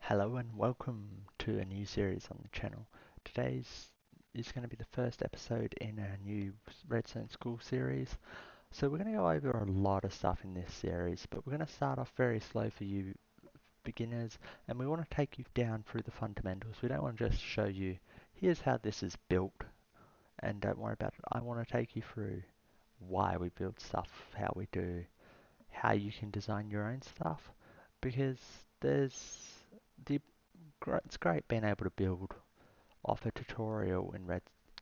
Hello and welcome to a new series on the channel. Today's is going to be the first episode in our new Redstone School series. So we're going to go over a lot of stuff in this series, but we're going to start off very slow for you beginners, and we want to take you down through the fundamentals. We don't want to just show you, here's how this is built, and don't worry about it. I want to take you through why we build stuff, how we do, how you can design your own stuff, because the it's great being able to build off a tutorial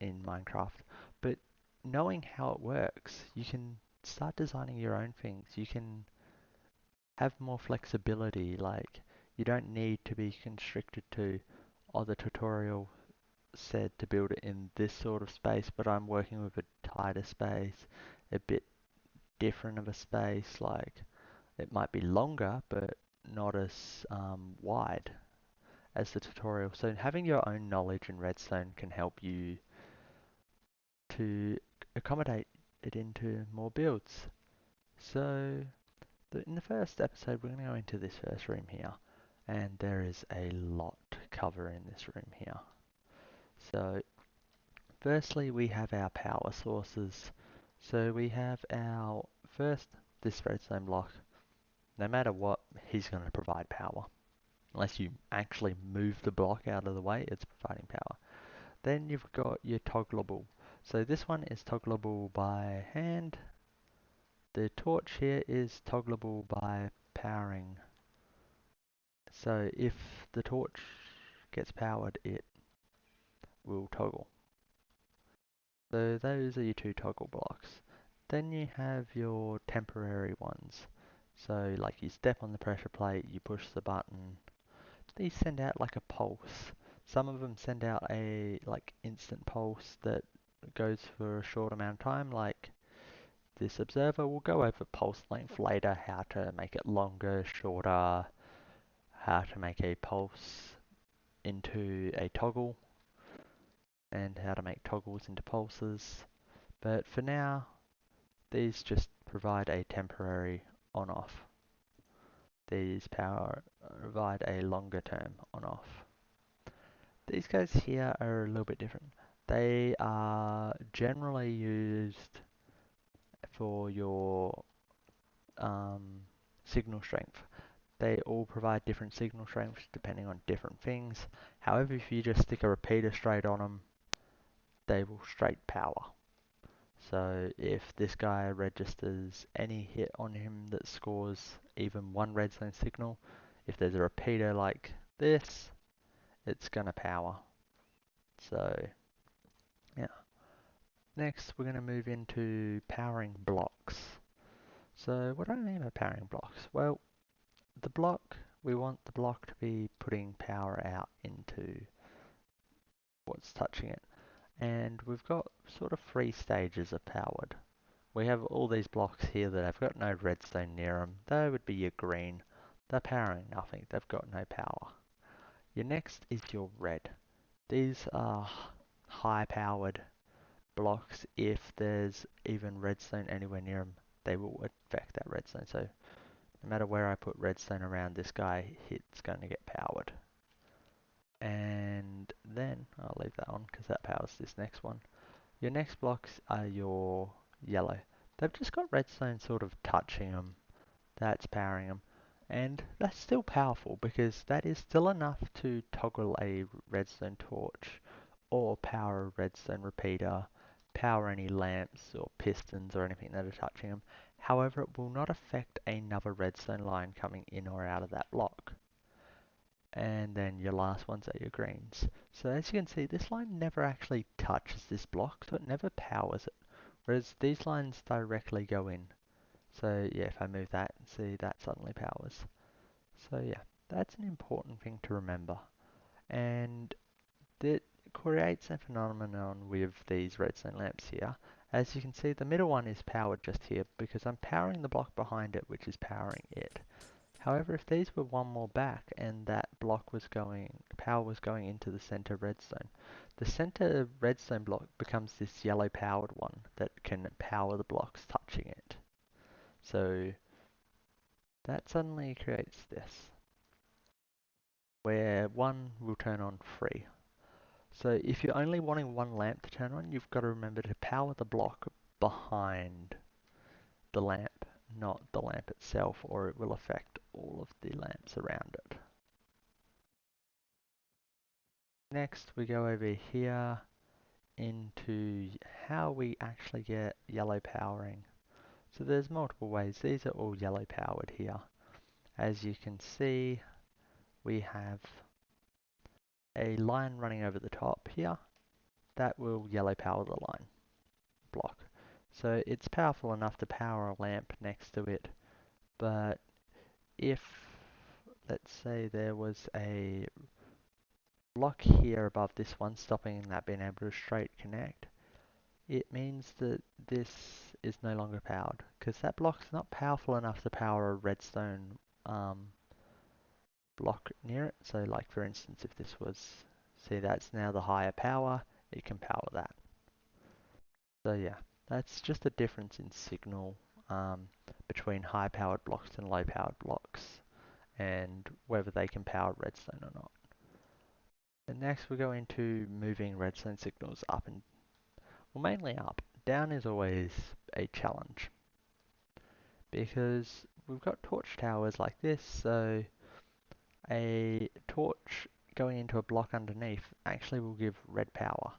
in Minecraft, but knowing how it works, you can start designing your own things. You can have more flexibility, like you don't need to be constricted to, oh, the tutorial said to build it in this sort of space, but I'm working with a tighter space, a bit different of a space, like it might be longer, but not as wide as the tutorial. So having your own knowledge in Redstone can help you to accommodate it into more builds. So in the first episode, we're going to go into this first room here, and there is a lot to cover in this room here. So firstly, we have our power sources. So we have our first, this redstone block. No matter what, he's going to provide power. Unless you actually move the block out of the way, it's providing power. Then you've got your toggleable. So this one is toggleable by hand. The torch here is toggleable by powering. So if the torch gets powered, it will toggle. So those are your two toggle blocks. Then you have your temporary ones. So like you step on the pressure plate, you push the button. These send out like a pulse. Some of them send out a like instant pulse that goes for a short amount of time, like this observer. Will go over pulse length later, how to make it longer, shorter, how to make a pulse into a toggle, and how to make toggles into pulses. But for now, these just provide a temporary on-off. These provide a longer term on-off. These guys here are a little bit different. They are generally used for your signal strength. They all provide different signal strengths depending on different things. However, if you just stick a repeater straight on them, they will straight power. So if this guy registers any hit on him that scores even one redstone signal, if there's a repeater like this, it's gonna power. So yeah. Next, we're going to move into powering blocks. So what do I mean by powering blocks? Well, the block, we want the block to be putting power out into what's touching it. And we've got sort of three stages of powered. We have all these blocks here that have got no redstone near them. They would be your green. They're powering nothing. They've got no power. Your next is your red. These are high powered blocks. If there's even redstone anywhere near them, they will affect that redstone. So no matter where I put redstone around this guy, it's going to get powered. And then I'll leave that on because that powers this next one. Your next blocks are your yellow. They've just got redstone sort of touching them. That's powering them. And that's still powerful because that is still enough to toggle a redstone torch or power a redstone repeater, power any lamps or pistons or anything that are touching them. However, it will not affect another redstone line coming in or out of that block. And then your last ones are your greens. So as you can see, this line never actually touches this block, so it never powers it. Whereas these lines directly go in. So yeah, if I move that, see that suddenly powers. So yeah, that's an important thing to remember. And that creates a phenomenon with these redstone lamps here. As you can see, the middle one is powered just here because I'm powering the block behind it, which is powering it. However, if these were one more back and that power was going into the center redstone, the center redstone block becomes this yellow powered one that can power the blocks touching it. So that suddenly creates this, where where one will turn on free. So if you're only wanting one lamp to turn on, you've got to remember to power the block behind the lamp, not the lamp itself, or it will affect all of the lamps around it. Next, we go over here into how we actually get yellow powering. So there's multiple ways. These are all yellow powered here. As you can see, we have a line running over the top here that will yellow power the line block. So it's powerful enough to power a lamp next to it, but if, let's say, there was a block here above this one stopping that being able to straight connect, it means that this is no longer powered because that block's not powerful enough to power a redstone block near it. So like for instance, if this was, see, that's now the higher power, it can power that. So yeah, that's just a difference in signal between high powered blocks and low powered blocks and whether they can power redstone or not. And next we go into moving redstone signals up and, well, mainly up. Down is always a challenge because we've got torch towers like this, so a torch going into a block underneath actually will give red power.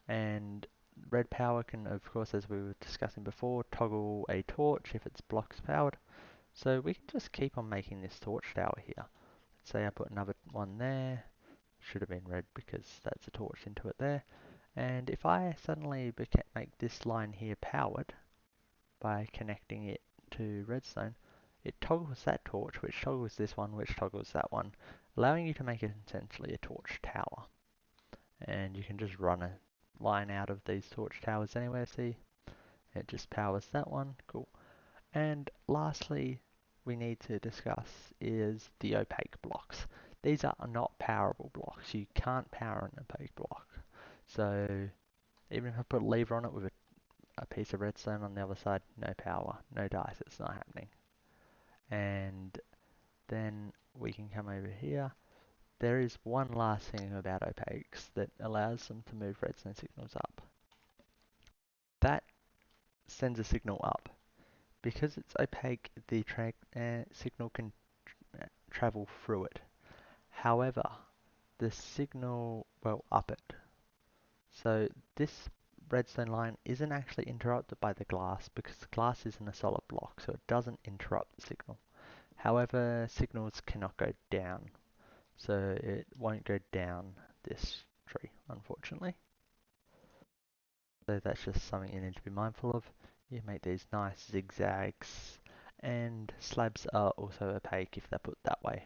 And red power can, of course, as we were discussing before, toggle a torch if its block's powered. So we can just keep on making this torch tower here. Let's say I put another one there. Should have been red because that's a torch into it there. And if I suddenly make this line here powered by connecting it to redstone, it toggles that torch, which toggles this one, which toggles that one, allowing you to make it essentially a torch tower. And you can just run a line out of these torch towers anywhere, see? It just powers that one, cool. And lastly, we need to discuss is the opaque blocks. These are not powerable blocks. You can't power an opaque block. So even if I put a lever on it with a piece of redstone on the other side, no power, no dice, it's not happening. And then we can come over here. There is one last thing about opaques that allows them to move redstone signals up. That sends a signal up. Because it's opaque, the signal can travel through it. However, the signal will up it. So this redstone line isn't actually interrupted by the glass because the glass isn't a solid block, so it doesn't interrupt the signal. However, signals cannot go down, so it won't go down this tree, unfortunately. So that's just something you need to be mindful of. You make these nice zigzags, and slabs are also opaque if they're put that way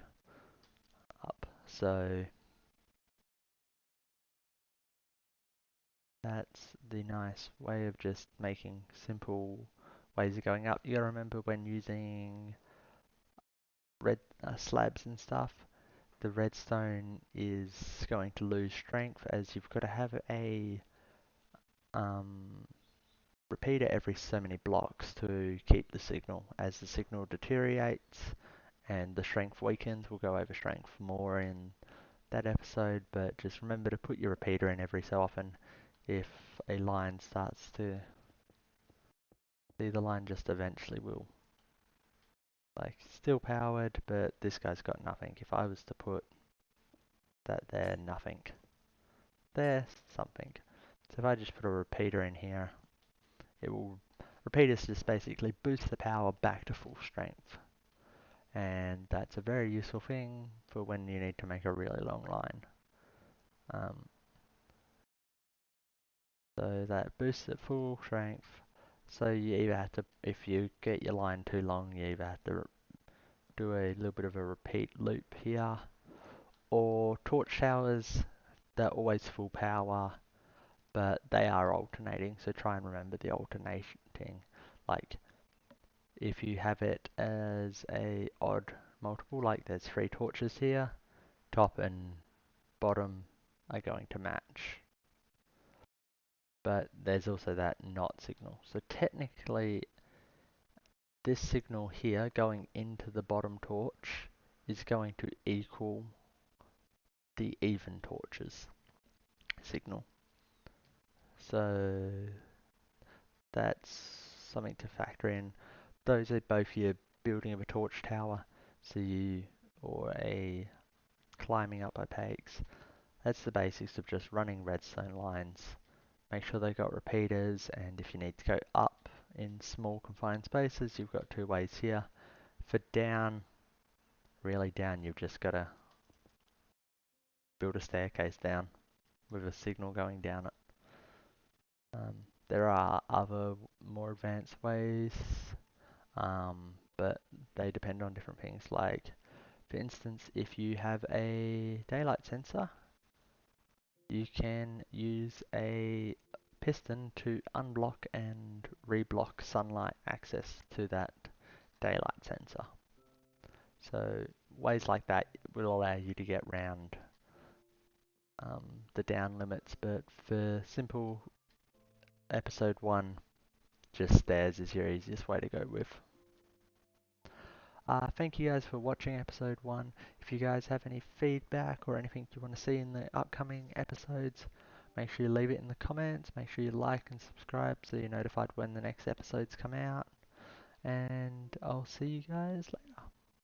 up. So that's the nice way of just making simple ways of going up. You gotta remember when using red slabs and stuff, the redstone is going to lose strength as you've got to have a um, repeater every so many blocks to keep the signal. As the signal deteriorates and the strength weakens, we'll go over strength more in that episode, but just remember to put your repeater in every so often if a line starts to see, the line just eventually will, like, still powered, but this guy's got nothing. If I was to put that there, nothing. There, something. So if I just put a repeater in here, it will, repeaters just basically boost the power back to full strength. And that's a very useful thing for when you need to make a really long line. So that boosts it full strength. So you either have to, if you get your line too long, you either have to do a little bit of a repeat loop here, or torch towers, they're always full power, but they are alternating, so try and remember the alternating. Like, if you have it as a odd multiple, like there's 3 torches here, top and bottom are going to match. But there's also that not signal. So technically, this signal here going into the bottom torch is going to equal the even torches signal. So that's something to factor in. Those are both your building of a torch tower, so you, or a climbing up opaques. That's the basics of just running redstone lines. Make sure they've got repeaters, and if you need to go up in small confined spaces, you've got two ways here. For down, really down, you've just got to build a staircase down with a signal going down it. There are other more advanced ways, but they depend on different things. Like, for instance, if you have a daylight sensor, you can use a piston to unblock and reblock sunlight access to that daylight sensor. So ways like that will allow you to get round the down limits, but for simple episode 1, just stairs is your easiest way to go with. Thank you guys for watching episode 1. If you guys have any feedback or anything you want to see in the upcoming episodes, make sure you leave it in the comments. Make sure you like and subscribe so you're notified when the next episodes come out. And I'll see you guys later.